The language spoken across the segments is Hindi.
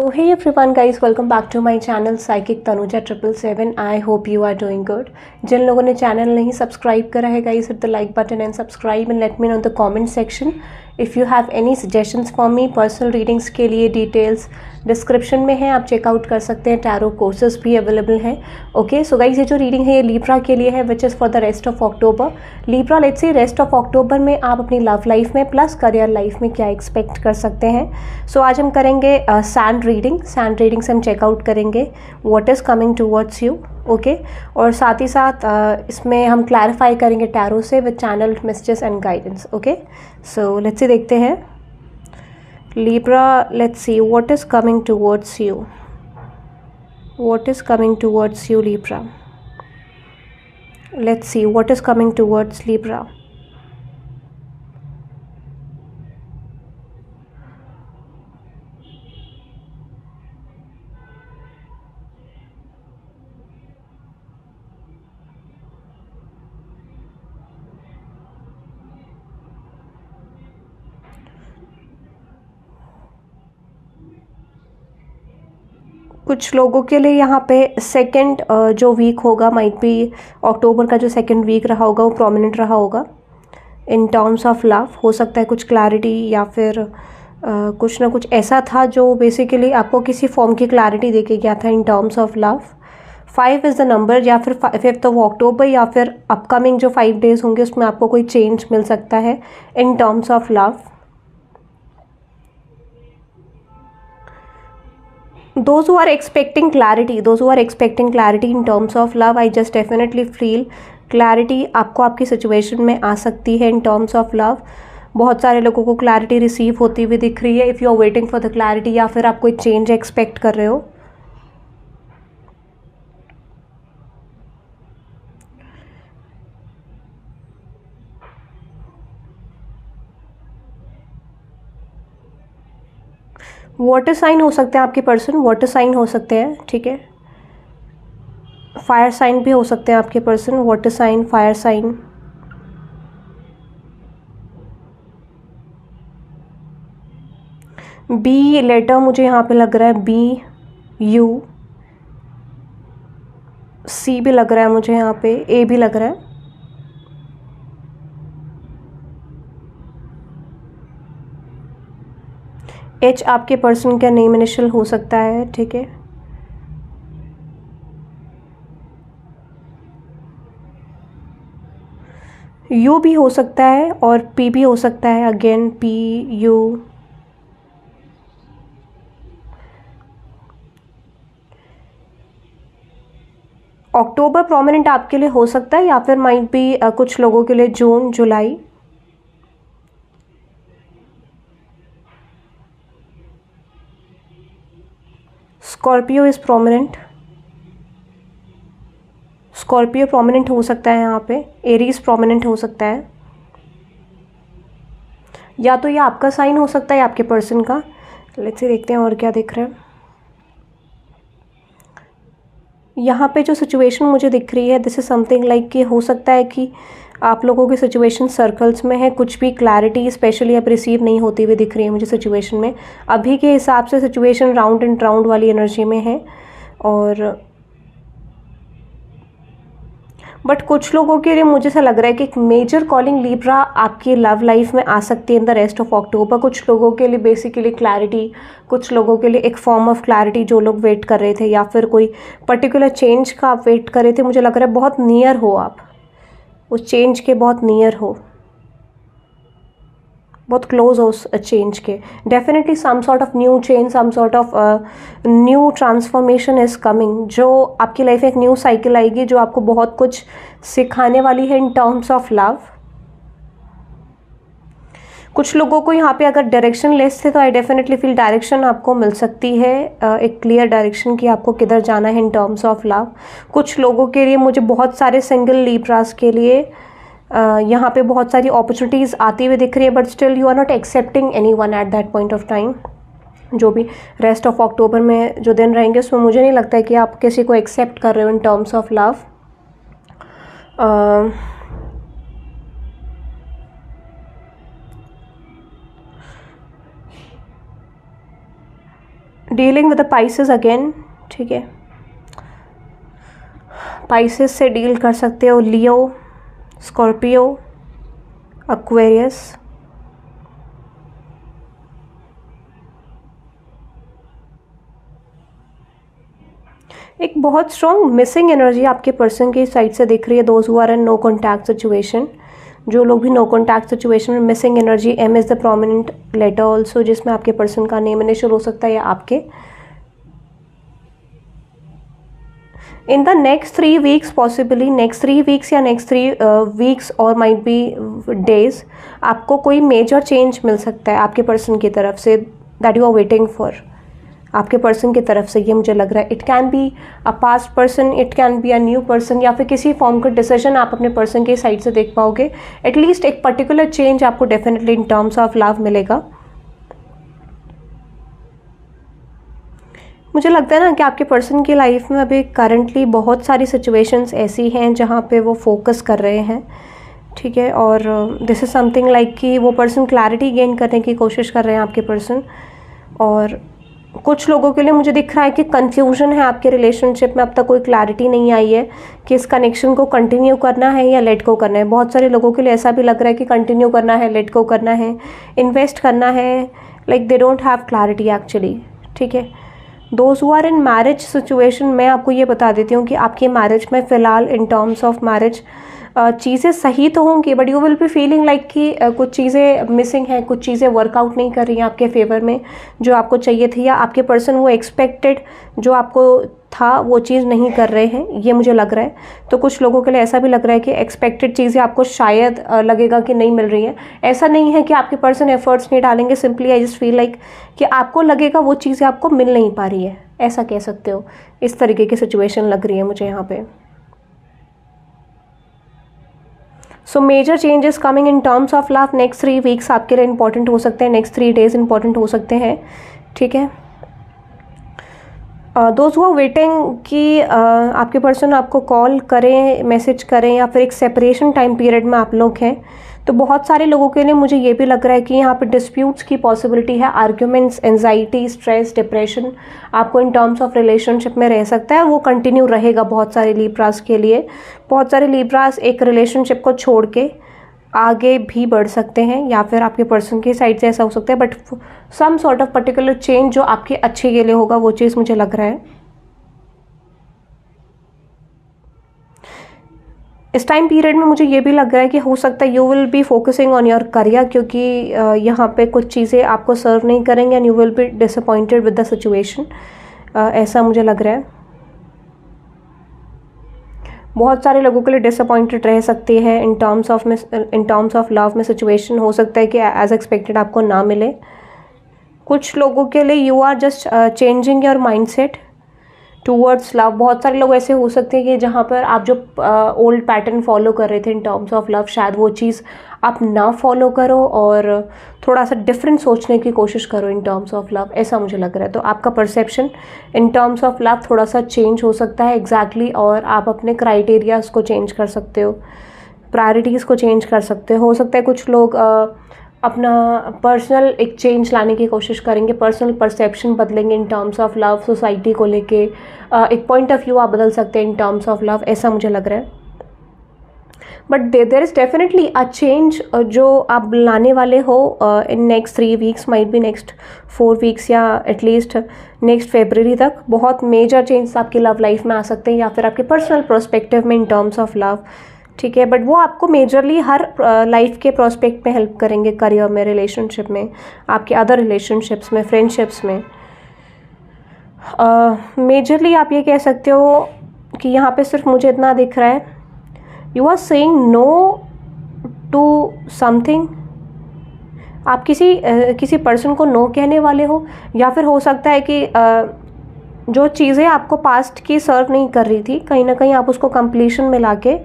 So hey everyone guys, welcome back to my channel Psychic Tanuja 777. I hope you are doing good. जिन लोगों ने चैनल नहीं सब्सक्राइब करा है guys, hit the like button and subscribe and let me know in the comment section if you have any suggestions for me. Personal readings के लिए डिटेल्स डिस्क्रिप्शन में है, आप चेकआउट कर सकते हैं. टैरो कोर्सेज भी अवेलेबल हैं. ओके सो गाइज, ये जो रीडिंग है ये लीब्रा के लिए है, which is for the rest of October. Libra, let's see rest of October में आप अपनी लव लाइफ में प्लस करियर लाइफ में क्या एक्सपेक्ट कर सकते हैं. सो आज हम करेंगे सैंड रीडिंग से हम चेकआउट करेंगे what is coming towards you. Okay, और साथ ही साथ इसमें हम क्लैरिफाई करेंगे टैरो से with channel messages and guidance. Okay so let's see, देखते हैं Libra. Let's see what is coming towards you. What is coming towards you, Libra? Let's see what is coming towards Libra. कुछ लोगों के लिए यहाँ पे सेकंड जो वीक होगा, माइट बी अक्टूबर का जो सेकंड वीक रहा होगा वो प्रोमिनेंट रहा होगा इन टर्म्स ऑफ लव. हो सकता है कुछ क्लैरिटी या फिर कुछ ना कुछ ऐसा था जो बेसिकली आपको किसी फॉर्म की क्लैरिटी दे के गया था इन terms of love. 5 is the number, या फिर 5th ऑफ अक्टूबर या फिर अपकमिंग जो 5 डेज़ होंगे उसमें आपको कोई चेंज मिल सकता है इन terms of love. Those who are expecting clarity in terms of love, I just definitely feel clarity आपको आपकी सिचुएशन में आ सकती है in terms of love. बहुत सारे लोगों को क्लैरिटी रिसीव होती हुई दिख रही है. If you are waiting for the clarity, या फिर आप कोई चेंज एक्सपेक्ट कर रहे हो. वाटर साइन हो सकते हैं आपके पर्सन, वाटर साइन हो सकते हैं, ठीक है. फायर साइन भी हो सकते हैं आपके person, water sign, fire sign. B letter मुझे यहाँ पे लग रहा है, बी यू. सी भी लग रहा है मुझे यहाँ पे, ए भी लग रहा है. एच आपके पर्सन का नेम इनिशियल हो सकता है, ठीक है. यू भी हो सकता है और पी भी हो सकता है. Again P U. October prominent आपके लिए हो सकता है, या फिर माइट बी कुछ लोगों के लिए जून, जुलाई. Scorpio is prominent. Scorpio prominent हो सकता है यहाँ पे. एरीज प्रोमिनेंट हो सकता है. या तो ये आपका साइन हो सकता है आपके पर्सन का. लेट्स सी, देखते हैं और क्या दिख रहा है. यहाँ पे जो सिचुएशन मुझे दिख रही है, दिस इज़ समथिंग लाइक कि हो सकता है कि आप लोगों की सिचुएशन सर्कल्स में है. कुछ भी क्लैरिटी स्पेशली अब रिसीव नहीं होती हुई दिख रही है मुझे सिचुएशन में. अभी के हिसाब से सिचुएशन राउंड एंड राउंड वाली एनर्जी में है. और बट कुछ लोगों के लिए मुझे ऐसा लग रहा है कि एक मेजर कॉलिंग लीब्रा आपकी लव लाइफ में आ सकती है in the rest of October. कुछ लोगों के लिए बेसिकली क्लैरिटी, कुछ लोगों के लिए एक फॉर्म ऑफ क्लैरिटी जो लोग वेट कर रहे थे, या फिर कोई पर्टिकुलर चेंज का आप वेट कर रहे थे. मुझे लग रहा है बहुत नियर हो आप, उस चेंज के बहुत नियर हो, बहुत क्लोज हो उस चेंज के. Definitely some sort of new change, some sort of new transformation is coming. जो आपकी लाइफ में एक न्यू साइकिल आएगी जो आपको बहुत कुछ सिखाने वाली है इन टर्म्स ऑफ लव. कुछ लोगों को यहाँ पे अगर डायरेक्शन लेस थे तो आई डेफिनेटली फील डायरेक्शन आपको मिल सकती है, एक क्लियर डायरेक्शन कि आपको किधर जाना है इन टर्म्स ऑफ लव. कुछ लोगों के लिए, मुझे बहुत सारे सिंगल लीब्रास के लिए यहाँ पे बहुत सारी अपॉर्चुनिटीज़ आती हुई दिख रही है, but still you are not accepting anyone at that point of time. जो भी रेस्ट ऑफ अक्टूबर में जो दिन रहेंगे उसमें मुझे नहीं लगता है कि आप किसी को एक्सेप्ट कर रहे हो इन terms of love. Dealing with the Pisces again, ठीक है, पाइसेस से डील कर सकते हो, लियो, स्कॉर्पियो, एक्वेरियस। एक बहुत स्ट्रॉन्ग मिसिंग एनर्जी आपके पर्सन की साइड से दिख रही है, those who are in no contact situation. जो लोग भी नो कॉन्टैक्ट सिचुएशन में, missing energy, M is the prominent letter also, जिसमें आपके पर्सन का नेम इनिशियल हो सकता है या आपके। In the next 3 weeks, possibly next 3 weeks या नेक्स्ट 3 वीक्स और माइट बी डेज, आपको कोई मेजर चेंज मिल सकता है आपके पर्सन की तरफ से, that you are waiting for. आपके पर्सन की तरफ से ये मुझे लग रहा है, it can be a past person, it can be a new person, या फिर किसी फॉर्म का डिसीजन आप अपने पर्सन के साइड से देख पाओगे। एटलीस्ट एक पर्टिकुलर चेंज आपको definitely in terms of love मिलेगा। मुझे लगता है ना कि आपके पर्सन की लाइफ में अभी करंटली बहुत सारी सिचुएशंस ऐसी हैं जहाँ पे वो फोकस कर रहे हैं, ठीक है, और दिस इज़ समथिंग लाइक कि वो पर्सन क्लैरिटी गेन करने की कोशिश कर रहे हैं आपके पर्सन। और कुछ लोगों के लिए मुझे दिख रहा है कि कंफ्यूजन है आपके रिलेशनशिप में, अब तक कोई क्लैरिटी नहीं आई है कि इस कनेक्शन को कंटिन्यू करना है या लेट गो करना है। बहुत सारे लोगों के लिए ऐसा भी लग रहा है कि कंटिन्यू करना है, लेट गो करना है, इन्वेस्ट करना है, like they don't have clarity actually, ठीक है। Those who are in marriage situation, मैं आपको ये बता देती हूँ कि आपकी मैरिज में फ़िलहाल इन टर्म्स ऑफ मैरिज चीज़ें सही तो होंगी, but you will be feeling like कि कुछ चीज़ें मिसिंग हैं, कुछ चीज़ें वर्कआउट नहीं कर रही हैं आपके फेवर में जो आपको चाहिए थी, या आपके पर्सन वो एक्सपेक्टेड जो आपको था वो चीज़ नहीं कर रहे हैं, ये मुझे लग रहा है। तो कुछ लोगों के लिए ऐसा भी लग रहा है कि एक्सपेक्टेड चीज़ें आपको शायद लगेगा कि नहीं मिल रही हैं। ऐसा नहीं है कि आपके पर्सन एफर्ट्स नहीं डालेंगे, simply I just feel like कि आपको लगेगा वो चीज़ें आपको मिल नहीं पा रही है, ऐसा कह सकते हो। इस तरीके की सिचुएशन लग रही है मुझे यहाँ पे। So major changes coming in terms of love, next 3 weeks आपके लिए इंपॉर्टेंट हो सकते हैं, नेक्स्ट 3 डेज इंपॉर्टेंट हो सकते हैं, ठीक है। दोज हु आर वेटिंग कि आपके पर्सन आपको कॉल करें, मैसेज करें, या फिर एक सेपरेशन टाइम पीरियड में आप लोग हैं, तो बहुत सारे लोगों के लिए मुझे ये भी लग रहा है कि यहाँ पे डिस्प्यूट्स की पॉसिबिलिटी है, आर्ग्यूमेंट्स, एंजाइटी, स्ट्रेस, डिप्रेशन आपको इन टर्म्स ऑफ रिलेशनशिप में रह सकता है, वो कंटिन्यू रहेगा बहुत सारे लिब्रास के लिए। बहुत सारे लिब्रास एक रिलेशनशिप को छोड़ के आगे भी बढ़ सकते हैं, या फिर आपके पर्सन की साइड से ऐसा हो सकता है, but some sort of particular change जो आपके अच्छे के लिए होगा, वो चीज़ मुझे लग रहा है। इस टाइम पीरियड में मुझे ये भी लग रहा है कि हो सकता है you will be focusing on your career, क्योंकि यहाँ पे कुछ चीज़ें आपको सर्व नहीं करेंगे and you will be disappointed with the situation, ऐसा मुझे लग रहा है। बहुत सारे लोगों के लिए डिसअपॉइंटेड रह सकती है इन टर्म्स ऑफ लव में सिचुएशन, हो सकता है कि एज एक्सपेक्टेड आपको ना मिले। कुछ लोगों के लिए you are just changing your mindset towards love. बहुत सारे लोग ऐसे हो सकते हैं कि जहाँ पर आप जो ओल्ड पैटर्न फॉलो कर रहे थे इन टर्म्स ऑफ लव, शायद वो चीज़ आप ना फॉलो करो और थोड़ा सा डिफरेंट सोचने की कोशिश करो इन टर्म्स ऑफ लव, ऐसा मुझे लग रहा है। तो आपका perception in terms of love थोड़ा सा चेंज हो सकता है एग्जैक्टली, और आप अपने क्राइटेरियाज को चेंज कर सकते हो, प्रायोरिटीज़ को चेंज कर सकते हो सकता है कुछ लोग अपना पर्सनल एक चेंज लाने की कोशिश करेंगे, पर्सनल परसेप्शन बदलेंगे इन टर्म्स ऑफ लव, सोसाइटी को लेके एक पॉइंट ऑफ व्यू आप बदल सकते हैं इन टर्म्स ऑफ लव, ऐसा मुझे लग रहा है। But there is definitely a change जो आप लाने वाले हो in next 3 weeks, might be next 4 weeks, या एटलीस्ट नेक्स्ट फरवरी तक बहुत मेजर चेंज आपकी लव लाइफ में आ सकते हैं, या फिर आपके पर्सनल प्रोस्पेक्टिव में इन टर्म्स ऑफ लव, ठीक है। बट वो आपको मेजरली हर लाइफ के प्रोस्पेक्ट में हेल्प करेंगे, करियर में, रिलेशनशिप में, आपके अदर रिलेशनशिप्स में, फ्रेंडशिप्स में। मेजरली आप ये कह सकते हो कि यहाँ पे सिर्फ मुझे इतना दिख रहा है, you are saying no to something. आप किसी पर्सन को नो कहने वाले हो, या फिर हो सकता है कि जो चीज़ें आपको पास्ट की सर्व नहीं कर रही थी, कहीं ना कहीं आप उसको कंप्लीशन में लाके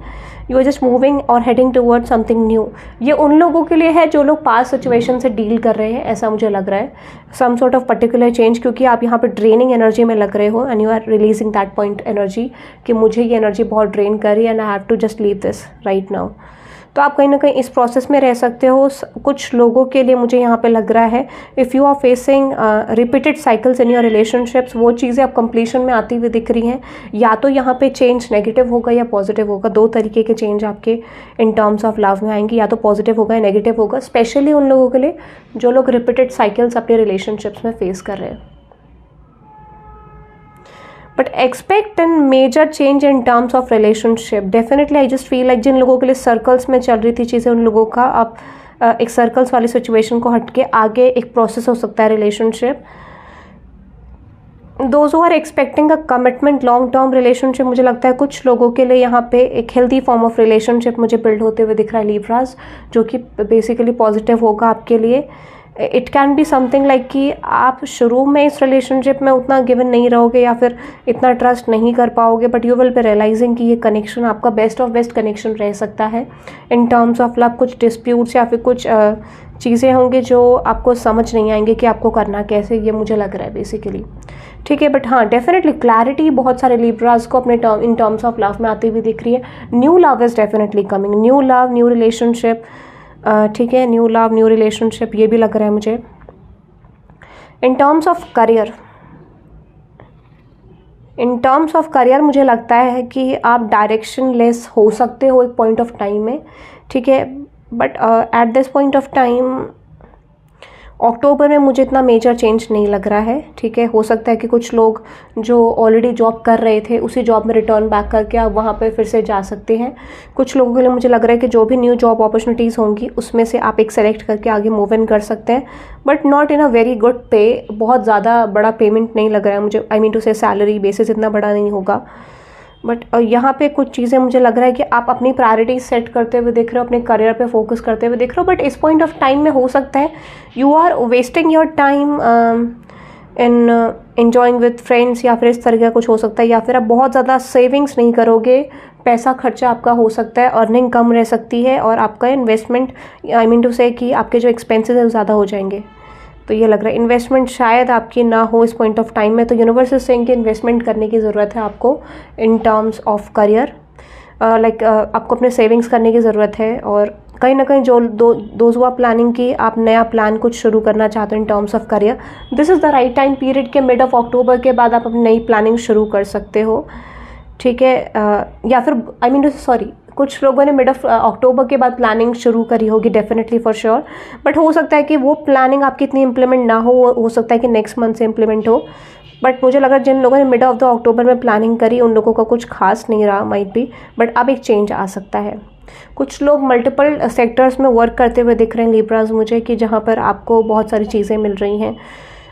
यू आर जस्ट मूविंग और हेडिंग टूवर्ड समथिंग न्यू। ये उन लोगों के लिए है जो लोग पास्ट सिचुएशन से डील कर रहे हैं, ऐसा मुझे लग रहा है, some sort of particular change, क्योंकि आप यहाँ पे ड्रेनिंग एनर्जी में लग रहे हो and you are releasing that point energy कि मुझे ये एनर्जी बहुत ड्रेन कर रही है and I have to just leave this right now. तो आप कहीं ना कहीं इस प्रोसेस में रह सकते हो। कुछ लोगों के लिए मुझे यहाँ पे लग रहा है if you are facing repeated cycles in your relationships, वो चीज़ें अब कंप्लीशन में आती हुई दिख रही हैं। या तो यहाँ पे चेंज नेगेटिव होगा या पॉजिटिव होगा, दो तरीके के चेंज आपके इन टर्म्स ऑफ लव में आएंगे, या तो पॉजिटिव होगा या नेगेटिव होगा, स्पेशली उन लोगों के लिए जो लोग रिपीटेड साइकिल्स अपने रिलेशनशिप्स में फेस कर रहे हैं। But expect an major change in terms of relationship. Definitely I just feel like जिन लोगों के लिए सर्कल्स में चल रही थी चीज़ें, उन लोगों का अब एक सर्कल्स वाली सिचुएशन को हट के आगे एक प्रोसेस हो सकता है relationship. Those who are expecting a commitment long term relationship, मुझे लगता है कुछ लोगों के लिए यहाँ पे एक हेल्दी फॉर्म ऑफ रिलेशनशिप मुझे बिल्ड होते हुए दिख रहा है लीब्रास, जो कि बेसिकली पॉजिटिव होगा आपके लिए। It can be something like कि आप शुरू में इस रिलेशनशिप में उतना गिवन नहीं रहोगे या फिर इतना ट्रस्ट नहीं कर पाओगे, but you will be realizing कि ये कनेक्शन आपका बेस्ट ऑफ बेस्ट कनेक्शन रह सकता है इन टर्म्स ऑफ लव। कुछ डिस्प्यूट्स या फिर कुछ चीज़ें होंगी जो आपको समझ नहीं आएंगे कि आपको करना कैसे, ये मुझे लग रहा है बेसिकली, ठीक है। बट हाँ, डेफिनेटली क्लैरिटी बहुत सारे लिब्रास को अपने इन टर्म्स ऑफ लव में आती हुई दिख रही है। New love is definitely coming, new love, new relationship, ठीक है, न्यू लव, न्यू रिलेशनशिप, ये भी लग रहा है मुझे। इन terms of career, in terms of career मुझे लगता है कि आप डायरेक्शन लेस हो सकते हो एक पॉइंट ऑफ टाइम में, ठीक है। But at this point of time October में मुझे इतना मेजर चेंज नहीं लग रहा है, ठीक है। हो सकता है कि कुछ लोग जो ऑलरेडी जॉब कर रहे थे उसी जॉब में रिटर्न बैक करके आप वहाँ पे फिर से जा सकते हैं। कुछ लोगों के लिए मुझे लग रहा है कि जो भी न्यू जॉब अपॉर्चुनिटीज़ होंगी उसमें से आप एक सेलेक्ट करके आगे मूव इन कर सकते हैं, but not in a very good पे। बहुत ज़्यादा बड़ा पेमेंट नहीं लग रहा है मुझे, आई मीन टू से सैलरी बेसिस इतना बड़ा नहीं होगा। बट यहाँ पे कुछ चीज़ें मुझे लग रहा है कि आप अपनी प्रायोरिटीज सेट करते हुए देख रहे हो, अपने करियर पे फोकस करते हुए देख रहे हो। बट इस पॉइंट ऑफ टाइम में हो सकता है you are wasting your time in enjoying with friends, या फिर इस तरह का कुछ हो सकता है। या फिर आप बहुत ज़्यादा सेविंग्स नहीं करोगे, पैसा खर्चा आपका हो सकता है, अर्निंग कम रह सकती है, और आपका इन्वेस्टमेंट, आई मीन टू से कि आपके जो एक्सपेंसेस है वो ज़्यादा हो जाएंगे। तो ये लग रहा है इन्वेस्टमेंट शायद आपकी ना हो इस पॉइंट ऑफ टाइम में। तो यूनिवर्स इज सेइंग कि इन्वेस्टमेंट करने की ज़रूरत है आपको इन टर्म्स ऑफ करियर, लाइक आपको अपने सेविंग्स करने की ज़रूरत है। और कहीं ना कहीं जो दोज हू आर प्लानिंग की आप नया प्लान कुछ शुरू करना चाहते हो इन terms of career, this is the right time period के मिड ऑफ अक्टूबर के बाद आप अपनी नई प्लानिंग शुरू कर सकते हो, ठीक है। या फिर आई मीन सॉरी, कुछ लोगों ने मिड ऑफ अक्टूबर के बाद प्लानिंग शुरू करी होगी डेफिनेटली फॉर श्योर, बट हो सकता है कि वो प्लानिंग आपकी इतनी इम्प्लीमेंट ना हो सकता है कि नेक्स्ट मंथ से इम्प्लीमेंट हो। बट मुझे लगा जिन लोगों ने मिड ऑफ द अक्टूबर में प्लानिंग करी उन लोगों का कुछ खास नहीं रहा माइट बी, बट अब एक चेंज आ सकता है। कुछ लोग मल्टीपल सेक्टर्स में वर्क करते हुए दिख रहे हैं लिब्रास मुझे, कि जहाँ पर आपको बहुत सारी चीज़ें मिल रही हैं,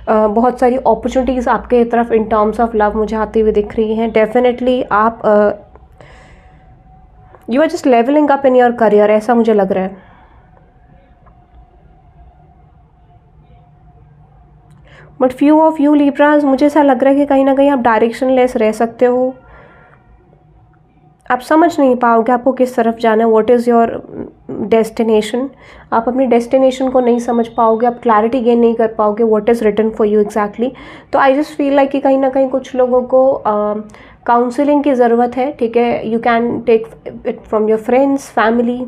बहुत सारी अपॉर्चुनिटीज़ आपके तरफ इन टर्म्स ऑफ लव मुझे आती हुई दिख रही हैं। डेफिनेटली आप you are just leveling up in your career, ऐसा मुझे लग रहा है। But few of you Libras, मुझे ऐसा लग रहा है कि कहीं ना कहीं आप डायरेक्शन लेस रह सकते हो, आप समझ नहीं पाओगे आपको किस तरफ जाना है, व्हाट इज़ योर डेस्टिनेशन। आप अपनी डेस्टिनेशन को नहीं समझ पाओगे, आप क्लैरिटी गेन नहीं कर पाओगे what is written for you exactly. तो आई जस्ट फील लाइक कि कहीं ना कहीं कुछ लोगों को काउंसलिंग की ज़रूरत है, ठीक है। You can take it from your friends, family,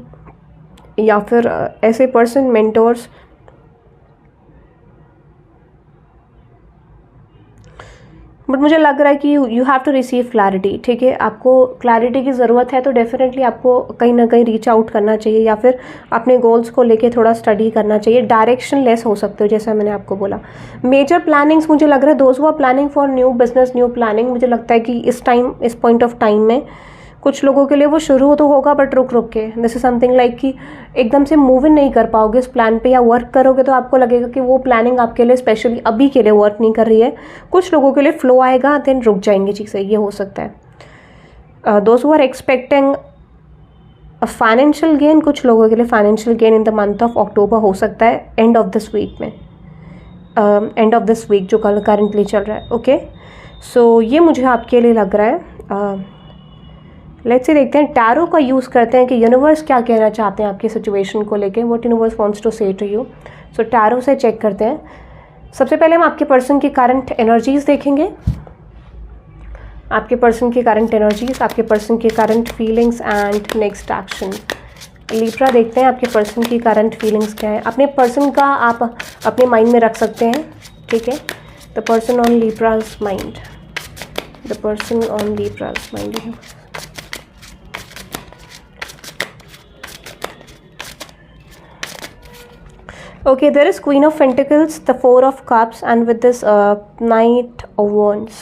या फिर ऐसे पर्सन, मेंटोर्स। बट मुझे लग रहा है कि you have to receive clarity, ठीक है। आपको क्लैरिटी की ज़रूरत है, तो डेफिनेटली आपको कहीं ना कहीं रीच आउट करना चाहिए, या फिर अपने गोल्स को लेके थोड़ा स्टडी करना चाहिए। डायरेक्शन लेस हो सकते हो, जैसा मैंने आपको बोला। मेजर प्लानिंग्स मुझे लग रहा है those who are planning for new business, new planning, मुझे लगता है कि इस पॉइंट ऑफ टाइम में कुछ लोगों के लिए वो शुरू तो होगा बट रुक रुक के। दिस इज समथिंग लाइक कि एकदम से मूव इन नहीं कर पाओगे इस प्लान पे, या वर्क करोगे तो आपको लगेगा कि वो प्लानिंग आपके लिए स्पेशली अभी के लिए वर्क नहीं कर रही है। कुछ लोगों के लिए फ्लो आएगा, देन रुक जाएंगी चीज़ें, ये हो सकता है। Those who are expecting a financial gain, कुछ लोगों के लिए financial gain in the month of October हो सकता है, एंड ऑफ दिस वीक में, एंड ऑफ दिस वीक जो करंटली चल रहा है, ओके। सो ये मुझे आपके लिए लग रहा है। लेट्स से देखते हैं, टैरो का यूज़ करते हैं कि यूनिवर्स क्या कहना चाहते हैं आपकी सिचुएशन को लेके, व्हाट यूनिवर्स वांट्स टू से टू यू। सो टैरो से चेक करते हैं। सबसे पहले हम आपके पर्सन की करंट एनर्जीज देखेंगे, आपके पर्सन की करंट एनर्जीज, आपके पर्सन की current feelings and next action. Libra देखते हैं आपके पर्सन की करंट फीलिंग्स क्या है। अपने पर्सन का आप अपने माइंड में रख सकते हैं, ठीक है। The person on लिब्राज mind, the person on लिब्राज mind. Okay, there is Queen of Pentacles, the Four of Cups, and with this Knight of Wands.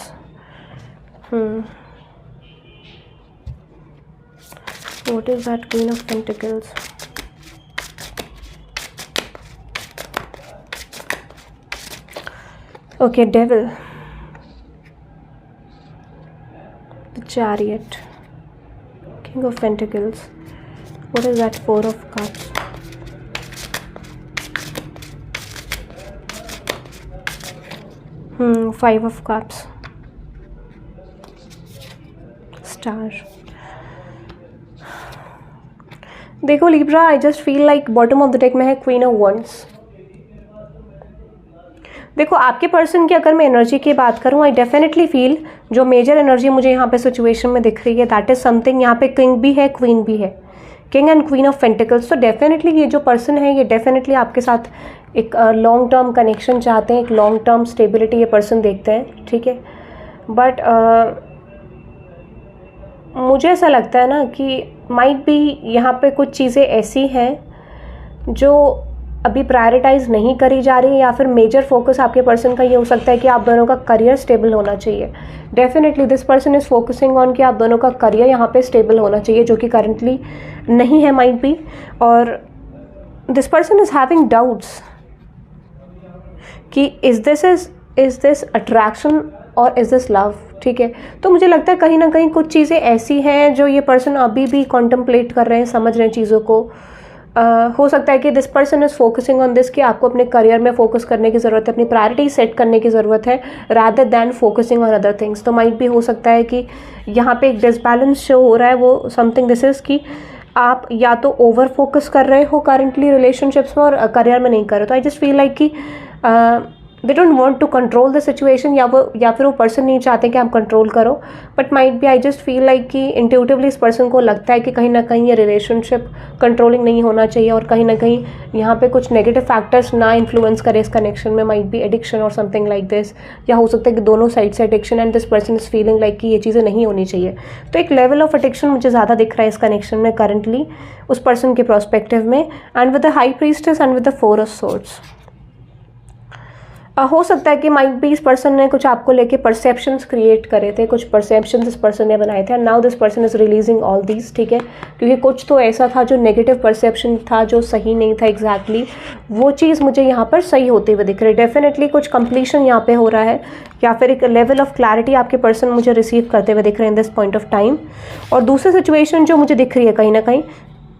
What is that Queen of Pentacles? Okay, Devil, the Chariot, King of Pentacles. What is that Four of Cups? Five of Cups, Star. देखो Libra, I just feel like bottom of the deck में है क्वीन ऑफ वॉन्ड्स। देखो आपके पर्सन की अगर मैं एनर्जी की बात करूं, आई डेफिनेटली फील जो मेजर एनर्जी मुझे यहाँ पे सिचुएशन में दिख रही है, दैट इज समथिंग, यहाँ पे किंग भी है, क्वीन भी है, king and queen of pentacles. तो डेफिनेटली ये जो पर्सन है, ये डेफिनेटली आपके साथ एक लॉन्ग टर्म कनेक्शन चाहते हैं, एक लॉन्ग टर्म स्टेबिलिटी ये पर्सन देखते हैं, ठीक है। बट मुझे ऐसा लगता है ना कि माइट बी यहाँ पे कुछ चीज़ें ऐसी हैं जो अभी प्रायोरिटाइज नहीं करी जा रही है, या फिर मेजर फोकस आपके पर्सन का ये हो सकता है कि आप दोनों का करियर स्टेबल होना चाहिए। Definitely this person is focusing on कि आप दोनों का करियर यहाँ पे स्टेबल होना चाहिए, जो कि करंटली नहीं है माइट बी। और this person is having doubts कि इज़ दिस अट्रैक्शन और इज़ दिस लव, ठीक है। तो मुझे लगता है कहीं ना कहीं कुछ चीज़ें ऐसी हैं जो ये पर्सन अभी भी कॉन्टम्पलेट कर रहे हैं, समझ रहे हैं चीज़ों को। हो सकता है कि this person is focusing on this कि आपको अपने करियर में फोकस करने की ज़रूरत है, अपनी प्रायोरिटी सेट करने की ज़रूरत है, rather than focusing on other things. तो माइट भी हो सकता है कि यहाँ पे एक डिसबैलेंस शो हो रहा है, वो समथिंग दिस इज़ कि आप या तो ओवर फोकस कर रहे हो करंटली रिलेशनशिप्स में और करियर में नहीं कर रहे। तो आई जस्ट फील लाइक कि they don't want to control the situation, या फिर वो पर्सन नहीं चाहते कि आप कंट्रोल करो। But might be I just feel like कि इंट्यूटिवली इस पर्सन को लगता है कि कहीं ना कहीं ये रिलेशनशिप कंट्रोलिंग नहीं होना चाहिए, और कहीं ना कहीं यहाँ पे कुछ नेगेटिव फैक्टर्स ना इन्फ्लुएंस करे इस कनेक्शन में। माइट बी एडिक्शन और समथिंग लाइक दिस, या हो सकता है कि दोनों साइड से addiction, and this person is feeling like कि ये चीज़ें नहीं होनी चाहिए। तो एक लेवल ऑफ एडिक्शन मुझे ज़्यादा दिख रहा है इस कनेक्शन में करंटली उस पर्सन के प्रोस्पेक्टिव में। And with the high priestess and with the four of swords, हो सकता है कि माइट भी इस पर्सन ने कुछ आपको लेके परसेप्शंस क्रिएट करे थे, कुछ परसेप्शंस इस पर्सन ने बनाए थे, and now this person is releasing all these, ठीक है। क्योंकि कुछ तो ऐसा था जो नेगेटिव परसेप्शन था, जो सही नहीं था एग्जैक्टली, वो चीज़ मुझे यहाँ पर सही होते हुए दिख रही है। डेफिनेटली कुछ कंप्लीशन यहाँ पे हो रहा है, या फिर एक लेवल ऑफ क्लैरिटी आपके पर्सन मुझे रिसीव करते हुए दिख रहे हैं in this point of time. और दूसरी सिचुएशन जो मुझे दिख रही है कहीं ना कहीं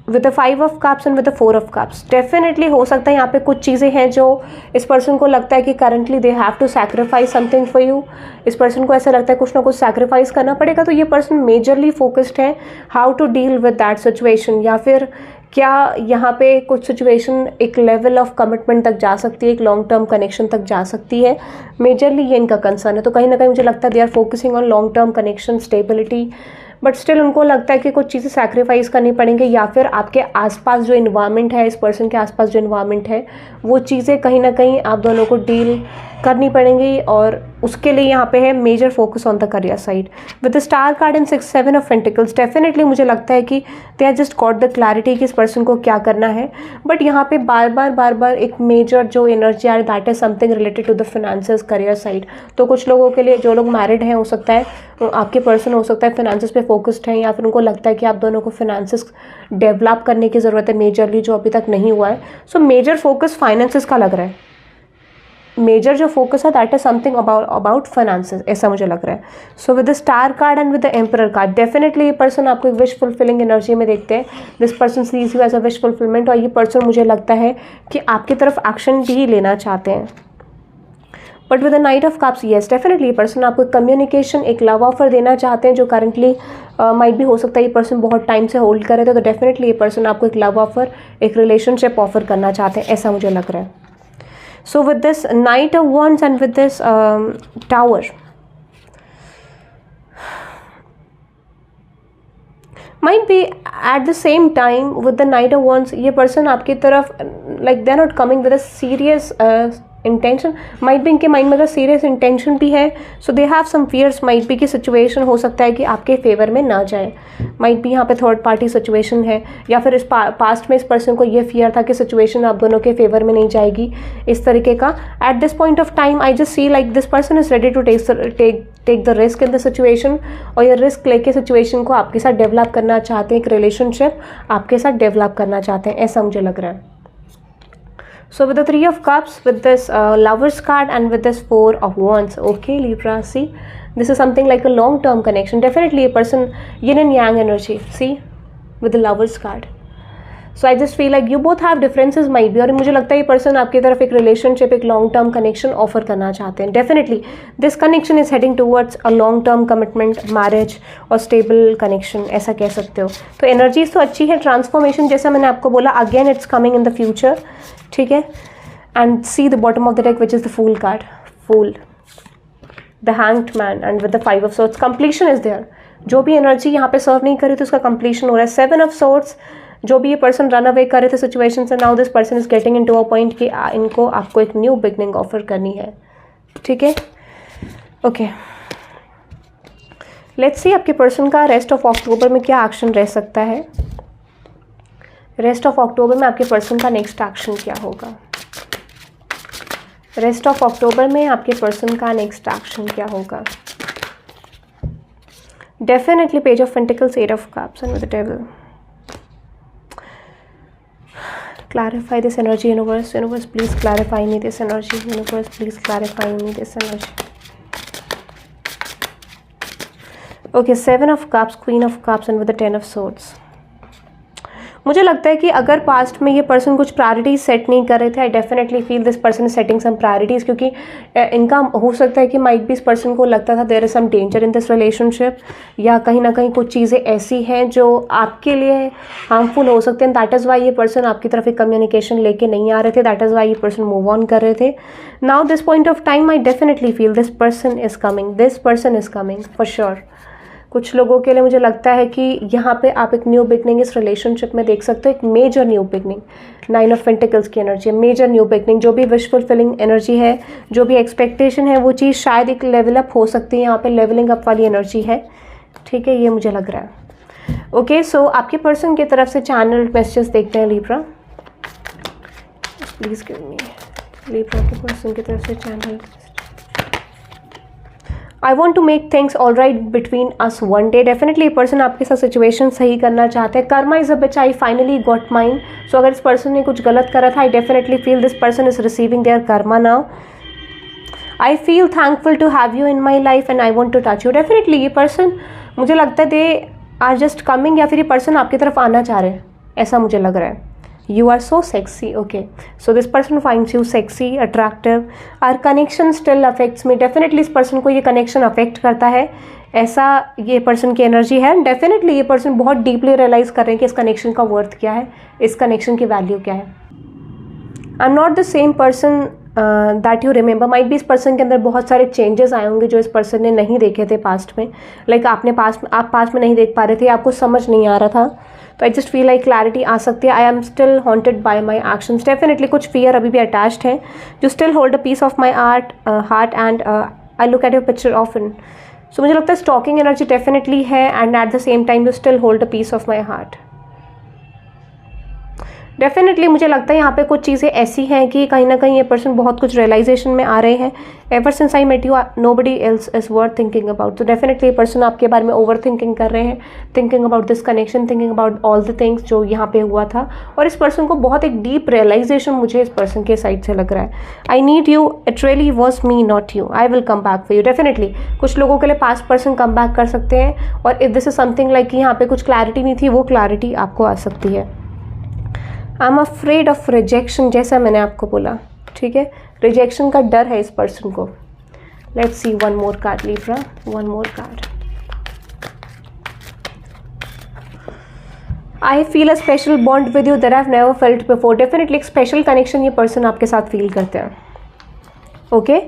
with the five of cups and with the four of cups, definitely हो सकता है यहाँ पे कुछ चीज़ें हैं जो इस पर्सन को लगता है कि currently they have to sacrifice something for you. इस पर्सन को ऐसा लगता है कुछ ना कुछ सैक्रिफाइस करना पड़ेगा। तो ये पर्सन मेजरली फोकस्ड है how to deal with that situation, या फिर क्या यहाँ पे कुछ सिचुएशन एक लेवल ऑफ कमिटमेंट तक जा सकती है, एक लॉन्ग टर्म कनेक्शन तक जा सकती है। मेजरली ये इनका कंसर्न है। तो कहीं ना कहीं मुझे लगता है they are focusing on long term connection stability, but still उनको लगता है कि कुछ चीज़ें सैक्रिफाइस करनी पड़ेंगी, या फिर आपके आसपास जो इन्वायरमेंट है, इस पर्सन के आसपास जो इन्वायरमेंट है, वो चीज़ें कहीं ना कहीं आप दोनों को डील करनी पड़ेंगी। और उसके लिए यहाँ पे है major focus on the career side with the star card and 6 7 of pentacles. Definitely मुझे लगता है कि they are just got the clarity कि इस पर्सन को क्या करना है। बट यहाँ पे बार बार एक मेजर जो एनर्जी आ रही that is something related to the finances career side. तो कुछ लोगों के लिए, जो लोग मैरिड हैं, हो सकता है आपके पर्सन हो सकता है फाइनेंसेस पे फोकस्ड हैं, या फिर उनको लगता है कि आप दोनों को फाइनेंसेस डेवलप करने की ज़रूरत है मेजरली, जो अभी तक नहीं हुआ है। सो मेजर फोकस फाइनेंसेस का लग रहा है, मेजर जो फोकस है that is something about finances, ऐसा मुझे लग रहा है। So with the star card and with the emperor card, definitely ये पर्सन आपको एक विश फुलफिलिंग एनर्जी में देखते हैं। This person sees you as a wish fulfillment, और ये पर्सन मुझे लगता है कि आपकी तरफ एक्शन भी लेना चाहते हैं। But with the knight of cups, yes definitely ये पर्सन आपको कम्युनिकेशन, एक लव ऑफर देना चाहते हैं, जो करंटली माइट भी हो सकता है ये पर्सन बहुत टाइम से होल्ड करे थे। तो डेफिनेटली ये पर्सन आपको एक लव ऑफर, एक रिलेशनशिप ऑफर करना चाहते हैं, ऐसा मुझे लग रहा है। So with this Knight of Wands and with this Tower, might be at the same time with the knight of wands ये पर्सन आपकी तरफ like they are not coming with a serious intention, might be इनके माइंड में अगर सीरियस इंटेंशन भी है, so they have some fears, might be की सिचुएशन हो सकता है कि आपके फेवर में ना जाए, माइट बी यहाँ पे थर्ड पार्टी सिचुएशन है, या फिर इस पास्ट में इस पर्सन को ये फियर था कि सिचुएशन आप दोनों के फेवर में नहीं जाएगी, इस तरीके का। At this point of time I just see like this person is ready to take the risk in the situation, और ये रिस्क लेके सिचुएशन को आपके साथ डेवलप करना चाहते हैं, एक रिलेशनशिप आपके साथ डेवलप करना चाहते हैं, ऐसा मुझे लग रहा है। So with the 3 of cups, with this lovers card and with this 4 of wands, okay Libra, see this is something like a long term connection, definitely a person yin and yang energy, see with the lovers card. So I just feel like you both have differences might be, और मुझे लगता है ये पर्सन आपकी तरफ एक रिलेशनशिप, एक लॉन्ग टर्म कनेक्शन ऑफर करना चाहते हैं। Definitely this connection is heading towards a long term commitment, marriage और स्टेबल कनेक्शन, ऐसा कह सकते हो। तो एनर्जीज तो अच्छी है, ट्रांसफॉर्मेशन जैसा मैंने आपको बोला, again it's coming in the future, ठीक है। And see the bottom of the deck which is the fool card, fool, the hanged man and with the 5 of swords, completion is there. जो भी एनर्जी यहाँ पे सर्व नहीं करी तो उसका कंप्लीशन हो रहा है। 7 ऑफ सोर्ड्स, जो भी ये पर्सन रन अवे कर रहे थे सिचुएशन से, now this person is getting into a point कि इनको आपको एक न्यू बिगनिंग ऑफर करनी है, ठीक है। ओके, लेट्स सी आपके पर्सन का रेस्ट ऑफ अक्टूबर में क्या एक्शन रह सकता है। रेस्ट ऑफ अक्टूबर में आपके पर्सन का नेक्स्ट एक्शन क्या होगा। रेस्ट ऑफ अक्टूबर में आपके पर्सन का नेक्स्ट एक्शन क्या होगा। Definitely page of pentacles, 8 of cups and with the devil. Clarify this energy, universe. Universe, please clarify me this energy. Universe, please clarify me this energy. Okay, 7 of cups, Queen of cups and with the 10 of swords. मुझे लगता है कि अगर पास्ट में ये पर्सन कुछ प्रायोरिटीज सेट नहीं कर रहे थे, I definitely feel this person is setting some priorities, क्योंकि इनका हो सकता है कि माइट भी इस पर्सन को लगता था there is some danger in this relationship, या कहीं ना कहीं कुछ चीज़ें ऐसी हैं जो आपके लिए हार्मफुल हो सकते हैं। दैट इज़ वाई ये पर्सन आपकी तरफ एक कम्युनिकेशन लेके नहीं आ रहे थे, दैट इज़ वाई ये पर्सन मूव ऑन कर रहे थे। Now this point of time I definitely feel this person is coming, this person is coming for sure. कुछ लोगों के लिए मुझे लगता है कि यहाँ पे आप एक न्यू बिगनिंग इस रिलेशनशिप में देख सकते हो, एक major new beginning. 9 of pentacles की एनर्जी, मेजर न्यू बिगनिंग, जो भी विश फुलफिलिंग एनर्जी है, जो भी एक्सपेक्टेशन है, वो चीज़ शायद एक लेवल अप हो सकती है। यहाँ पे लेवलिंग अप वाली एनर्जी है, ठीक है, ये मुझे लग रहा है। ओके, सो आपके पर्सन की तरफ से चैनल मैसेजेस देखते हैं Libra, please give me. Libra के पर्सन की तरफ से channel, I want to make things all right between us one day. Definitely person आपके साथ सिचुएशन सही करना चाहते हैं। Karma is a bitch, I finally got mine. So अगर इस पर्सन ने कुछ गलत करा था, I definitely feel this person is receiving their karma now. I feel thankful to have you in my life and I want to touch you. Definitely ये पर्सन, मुझे लगता है दे आर जस्ट कमिंग, या फिर ये पर्सन आपकी तरफ आना चाह रहे हैं, ऐसा मुझे लग रहा है। You are so sexy, okay. So this person finds you sexy, attractive. Our connection still affects me. Definitely इस person को ये connection affect करता है, ऐसा ये person की energy है। Definitely ये person बहुत deeply realize कर रहे हैं कि इस connection का worth क्या है, इस connection की value क्या है। I'm not the same person that you remember. Might be इस person के अंदर बहुत सारे changes आए होंगे जो इस person ने नहीं देखे थे past में, like आप past में नहीं देख पा रहे थे, आपको समझ नहीं आ रहा था, तो I just feel like clarity आ सकती है। I am still haunted by my actions. Definitely कुछ फियर अभी भी अटैच्ड है, जो still hold a piece of my heart and I look at your picture often. So मुझे लगता है स्टॉकिंग एनर्जी डेफिनेटली है, and at the same time you still hold a piece of my heart. Definitely मुझे लगता है यहाँ पे कुछ चीज़ें ऐसी हैं कि कहीं ना कहीं ये पर्सन बहुत कुछ रियलाइजेशन में आ रहे हैं। Ever since I met you nobody else is worth thinking about. तो डेफिनेटली ये पर्सन आपके बारे में ओवर थिंकिंग कर रहे हैं, thinking about this connection, thinking about all the things जो यहाँ पे हुआ था। और इस पर्सन को बहुत एक डीप रियलाइजेशन मुझे इस पर्सन के साइड से लग रहा है। I need you, it really was me not you, I will come back for you. Definitely कुछ लोगों के लिए पास्ट पर्सन कम बैक कर सकते हैं, और if this is something like यहाँ पे कुछ क्लैरिटी नहीं थी, वो क्लैरिटी आपको आ सकती है। I am afraid of rejection, जैसा मैंने आपको बोला, ठीक है, रिजेक्शन का डर है इस पर्सन को। Let's see one more card Libra, one more card. I feel a special bond with you that I have never felt before. Definitely एक स्पेशल कनेक्शन ये पर्सन आपके साथ फील करते हैं। ओके,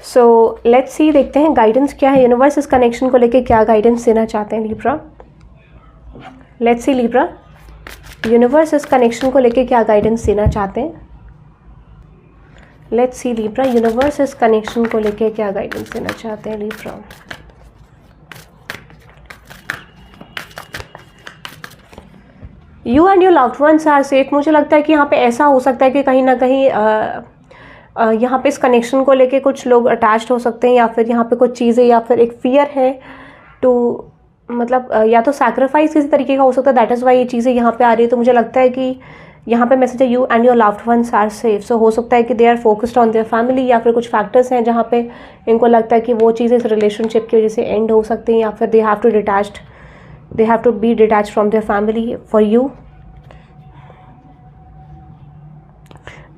सो लेट्स सी, देखते हैं गाइडेंस क्या है। यूनिवर्स इस कनेक्शन को लेके क्या गाइडेंस देना चाहते हैं Libra. Let's see Libra, universe इस कनेक्शन को लेके क्या गाइडेंस देना चाहते हैं। लेट्स सी लिब्रा, यूनिवर्स इस कनेक्शन को लेके क्या गाइडेंस देना चाहते हैं Libra. You and your loved ones are safe. मुझे लगता है कि यहाँ पे ऐसा हो सकता है कि कहीं ना कहीं यहाँ पे इस कनेक्शन को लेके कुछ लोग अटैच्ड हो सकते हैं, या फिर यहाँ पे कुछ चीज़ें, या फिर एक फियर है टू, मतलब या तो सैक्रिफाइस किसी तरीके का हो सकता है, दैट इज़ वाई ये चीज़ें यहाँ पे आ रही है। तो मुझे लगता है कि यहाँ पे मैसेज है you and your loved ones are safe. So हो सकता है कि they are focused on their family, या फिर कुछ फैक्टर्स हैं जहाँ पे इनको लगता है कि वो चीज़ें इस रिलेशनशिप की वजह से एंड हो सकती हैं, या फिर they have to be detached from their family for you.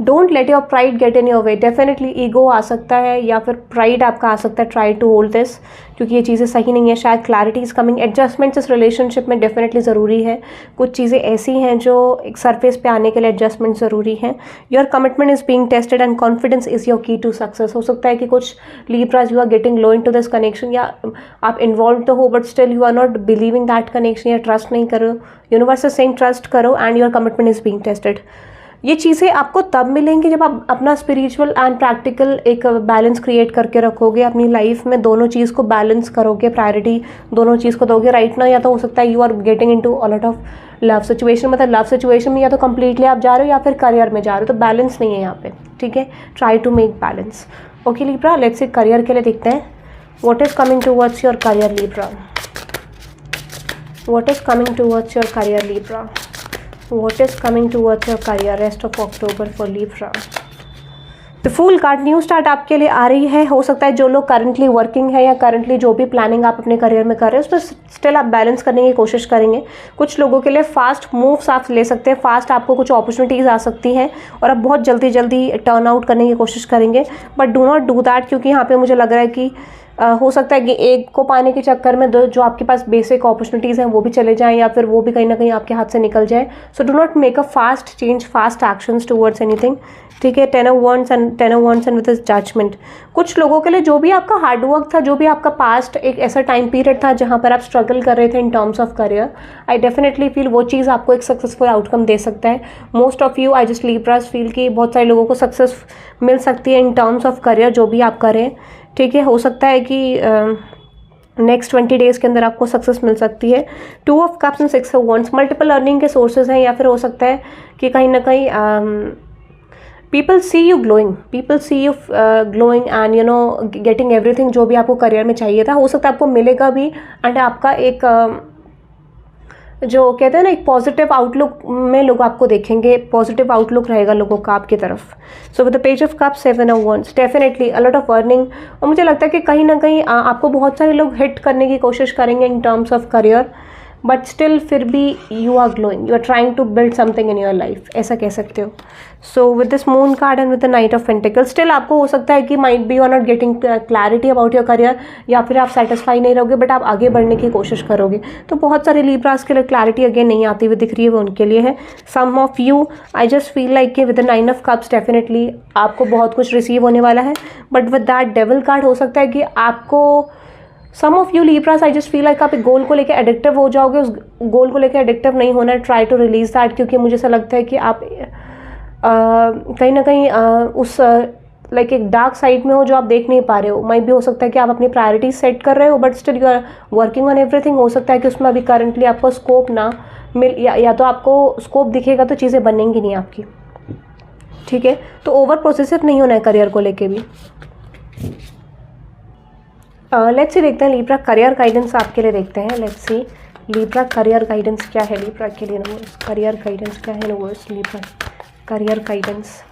Don't let your pride get in your way. Definitely ego आ सकता है, या फिर प्राइड आपका आ सकता है। ट्राई टू होल्ड दिस, क्योंकि ये चीज़ें सही नहीं है। शायद क्लैरिटी इज कमिंग, एडजस्टमेंट्स इस रिलेशनशिप में डेफिनेटली ज़रूरी है। कुछ चीज़ें ऐसी हैं जो एक सरफेस पे आने के लिए एडजस्टमेंट ज़रूरी हैं। Your commitment is being tested and confidence is your key to success. हो सकता है कि कुछ Libras you are getting low into this connection, या आप इन्वॉल्व तो हो but still you are not believing that connection, या ट्रस्ट नहीं करो। यूनिवर्स इज सेइंग ट्रस्ट करो and your commitment is being tested. ये चीज़ें आपको तब मिलेंगी जब आप अपना स्पिरिचुअल एंड प्रैक्टिकल एक बैलेंस क्रिएट करके रखोगे अपनी लाइफ में। दोनों चीज़ को बैलेंस करोगे, प्रायोरिटी दोनों चीज़ को दोगे राइट ना। या तो हो सकता है you are getting into a lot of love situation, मतलब लव सिचुएशन में या तो कंप्लीटली आप जा रहे हो या फिर करियर में जा रहे हो, तो बैलेंस नहीं है यहाँ पे, ठीक है। Try to make balance. Okay Libra, let's see career के लिए देखते हैं what is coming towards your career Libra. What is coming towards your career Libra. What is coming towards your career rest of October for Libra? The Fool card, new start आपके लिए आ रही है। हो सकता है जो लोग करंटली वर्किंग है या करंटली जो भी प्लानिंग आप अपने करियर में कर रहे हैं उस पर स्टिल आप बैलेंस करने की कोशिश करेंगे। कुछ लोगों के लिए फास्ट मूव्स आप ले सकते हैं, फास्ट आपको कुछ अपॉर्चुनिटीज़ आ सकती हैं और आप बहुत जल्दी जल्दी टर्न आउट करने की कोशिश करेंगे, but do not do that, क्योंकि यहाँ पे मुझे लग रहा है कि हो सकता है कि एक को पाने के चक्कर में दो जो आपके पास बेसिक अपॉर्चुनिटीज़ हैं वो भी चले जाएं, या फिर वो भी कहीं ना कहीं आपके हाथ से निकल जाए। So do not make a fast change, fast actions towards anything, ठीक है। 10 of Wands and with judgement. कुछ लोगों के लिए जो भी आपका हार्डवर्क था, जो भी आपका पास्ट एक ऐसा टाइम पीरियड था जहाँ पर आप स्ट्रगल कर रहे थे इन terms of career, I definitely feel वो चीज़ आपको एक सक्सेसफुल आउटकम दे सकता है। Most of you, I just Libras feel कि बहुत सारे लोगों को सक्सेस मिल सकती है इन टर्म्स ऑफ करियर, जो भी आप करें, ठीक है। हो सकता है कि नेक्स्ट 20 डेज़ के अंदर आपको सक्सेस मिल सकती है। 2 of Cups and 6 of Wands, multiple earning के सोर्सेज हैं, या फिर हो सकता है कि कहीं ना कहीं people see you glowing and you know getting everything जो भी आपको करियर में चाहिए था। हो सकता है आपको मिलेगा भी, एंड आपका एक जो कहते हैं ना एक पॉजिटिव आउटलुक में लोग आपको देखेंगे, पॉजिटिव आउटलुक रहेगा लोगों का आपकी तरफ। सो with the page of cup, 7 of Wands, definitely a lot of earning. और मुझे लगता है कि कहीं ना कहीं आपको बहुत सारे लोग हिट करने की कोशिश करेंगे in terms of career, but still फिर भी you are glowing, you are trying to build something in your life, ऐसा कह सकते हो। So with this moon card and with the knight of pentacles, still आपको हो सकता है कि might be you are not getting clarity about your career, या फिर आप सेटिस्फाई नहीं रहोगे, बट आप आगे बढ़ने की कोशिश करोगे। तो बहुत सारे लिब्रास के लिए क्लैरिटी अगेन नहीं आती हुई दिख रही है, वो उनके लिए है। Some of you, I just feel like कि with the 9 of Cups definitely आपको बहुत कुछ रिसीव होने वाला है, but with that devil card हो सकता है कि आपको some of you Libras, I just feel like आप एक गोल को लेकर एडिक्टिव हो जाओगे। उस गोल को लेकर एडिक्टिव नहीं होना है, ट्राई टू रिलीज दैट, क्योंकि मुझे ऐसा लगता है कि आप कहीं ना कहीं उस लाइक एक डार्क साइड में हो जो आप देख नहीं पा रहे हो। माइट भी हो सकता है कि आप अपनी प्रायोरिटीज सेट कर रहे हो, but still you are working on everything. हो सकता है कि उसमें अभी करंटली आपको स्कोप ना मिल, या तो आपको स्कोप दिखेगा तो चीज़ें बनेंगी नहीं आपकी, ठीक है। तो ओवर प्रोसेसिव नहीं होना है करियर को लेके भी। लेट्स सी देखते हैं लिब्रा करियर गाइडेंस आपके लिए देखते हैं। Let's see Libra career guidance क्या है लिब्रा के लिए। करियर गाइडेंस क्या है Libra career guidance.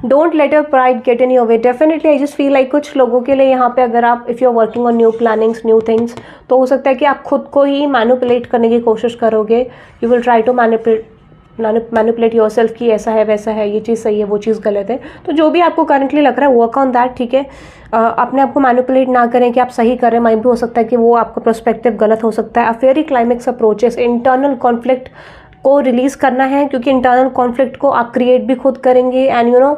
Don't let your pride get in your way. Definitely I just feel like कुछ लोगों के लिए यहाँ पे अगर आप if you are working on new plannings, new things, तो हो सकता है कि आप खुद को ही मैनिपुलेट करने की कोशिश करोगे। You will try to manipulate your self कि ऐसा है वैसा है, ये चीज़ सही है वो चीज़ गलत है। तो जो भी आपको करंटली लग रहा है वर्क ऑन दैट, ठीक है। अपने आप को मैनिपुलेट ना करें कि आप सही कर रहे हैं, माइट भी हो सकता है कि वो आपका पर्सपेक्टिव गलत हो सकता है। A fairy climax approaches, internal conflict को रिलीज़ करना है, क्योंकि इंटरनल कॉन्फ्लिक्ट को आप क्रिएट भी खुद करेंगे, एंड यू नो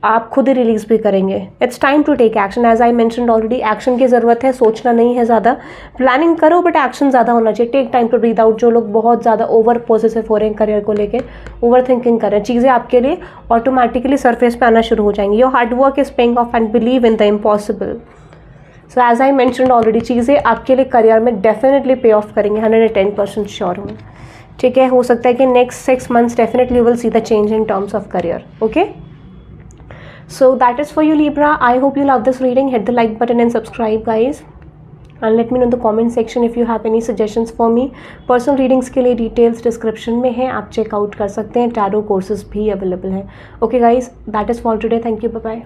आप खुद ही रिलीज भी करेंगे. It's time to take action. As I mentioned already, action की ज़रूरत है, सोचना नहीं है ज़्यादा. प्लानिंग करो बट एक्शन ज़्यादा होना चाहिए. Take time to breathe out. जो लोग बहुत ज़्यादा ओवर पॉजिटिव हो रहे हैं करियर को लेके, ओवर थिंकिंग कर रहे हैं, चीज़ें आपके लिए ऑटोमेटिकली सरफेस पे आना शुरू हो जाएंगी. Your hard work is paying off and believe in the impossible. So as I mentioned already, चीज़ें आपके लिए करियर में डेफिनेटली पे ऑफ करेंगे. 110% श्योर हूँ. ठीक है, हो सकता है कि next 6 months definitely will see the change in terms of career. Okay, so that is for you Libra. I hope you love this reading. Hit the like button and subscribe guys, and let me know in the comment section if you have any suggestions for me. Personal readings के लिए डिटेल्स डिस्क्रिप्शन में है, आप चेकआउट कर सकते हैं. टैरो कोर्सेज भी अवेलेबल हैं. Okay guys, that is for today. Thank you, bye bye.